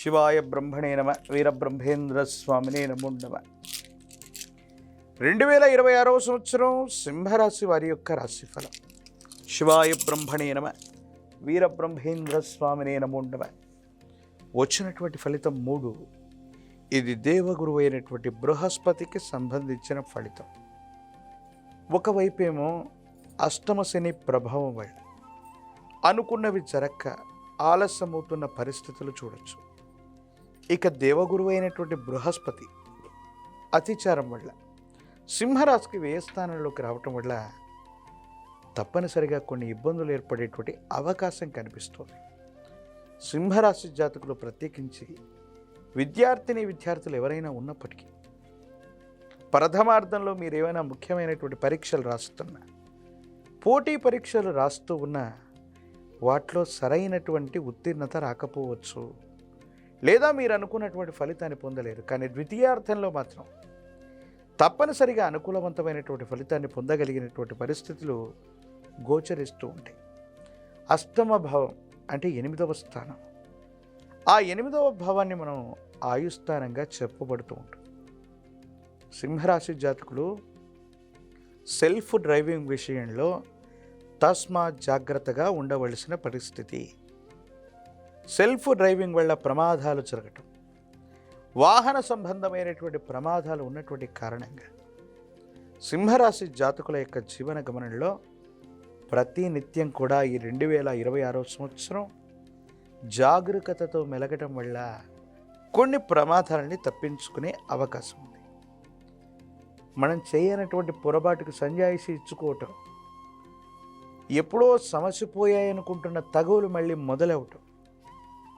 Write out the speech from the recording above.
శివాయ బ్రహ్మణే నమ వీరబ్రహ్మేంద్ర స్వామినే నమో నమ. 2026వ సంవత్సరం సింహరాశి వారి యొక్క రాశిఫలం. శివాయ బ్రహ్మణే నమ వీరబ్రహ్మేంద్ర స్వామినే నమో నమ. వచ్చినటువంటి ఫలితం 3. ఇది దేవగురువు అయినటువంటి బృహస్పతికి సంబంధించిన ఫలితం. ఒకవైపేమో అష్టమ శని ప్రభావం వల్ల అనుకున్నవి జరక్క ఆలస్యమవుతున్న పరిస్థితులు చూడొచ్చు. ఇక దేవగురువు అయినటువంటి బృహస్పతి అతిచారం వల్ల సింహరాశికి వ్యయ స్థానంలోకి రావటం వల్ల తప్పనిసరిగా కొన్ని ఇబ్బందులు ఏర్పడేటువంటి అవకాశం కనిపిస్తుంది. సింహరాశి జాతకులు ప్రత్యేకించి విద్యార్థులు ఎవరైనా ఉన్నప్పటికీ ప్రథమార్థంలో మీరు ఏమైనా ముఖ్యమైనటువంటి పరీక్షలు రాస్తున్నా, పోటీ పరీక్షలు రాస్తూ ఉన్నా వాటిలో సరైనటువంటి ఉత్తీర్ణత రాకపోవచ్చు, లేదా మీరు అనుకున్నటువంటి ఫలితాన్ని పొందలేరు. కానీ ద్వితీయార్థంలో మాత్రం తప్పనిసరిగా అనుకూలవంతమైనటువంటి ఫలితాన్ని పొందగలిగినటువంటి పరిస్థితులు గోచరిస్తూ ఉంటాయి. అష్టమ భావం అంటే 8వ స్థానం. ఆ 8వ భావాన్ని మనం ఆయుస్థానంగా చెప్పబడుతూ ఉంటుంది. సింహరాశి జాతకులు సెల్ఫ్ డ్రైవింగ్ విషయంలో తస్మాత్ జాగ్రత్తగా ఉండవలసిన పరిస్థితి. సెల్ఫ్ డ్రైవింగ్ వల్ల ప్రమాదాలు జరగటం, వాహన సంబంధమైనటువంటి ప్రమాదాలు ఉన్నటువంటి కారణంగా సింహరాశి జాతకుల యొక్క జీవన గమనంలో ప్రతి నిత్యం కూడా ఈ 2026వ సంవత్సరం జాగరూకతతో మెలగటం వల్ల కొన్ని ప్రమాదాలని తప్పించుకునే అవకాశం ఉంది. మనం చేయనటువంటి పొరపాటుకు సంజాయిషి ఇచ్చుకోవటం, ఎప్పుడో సమసిపోయాయనుకుంటున్న తగువులు మళ్ళీ మొదలవటం,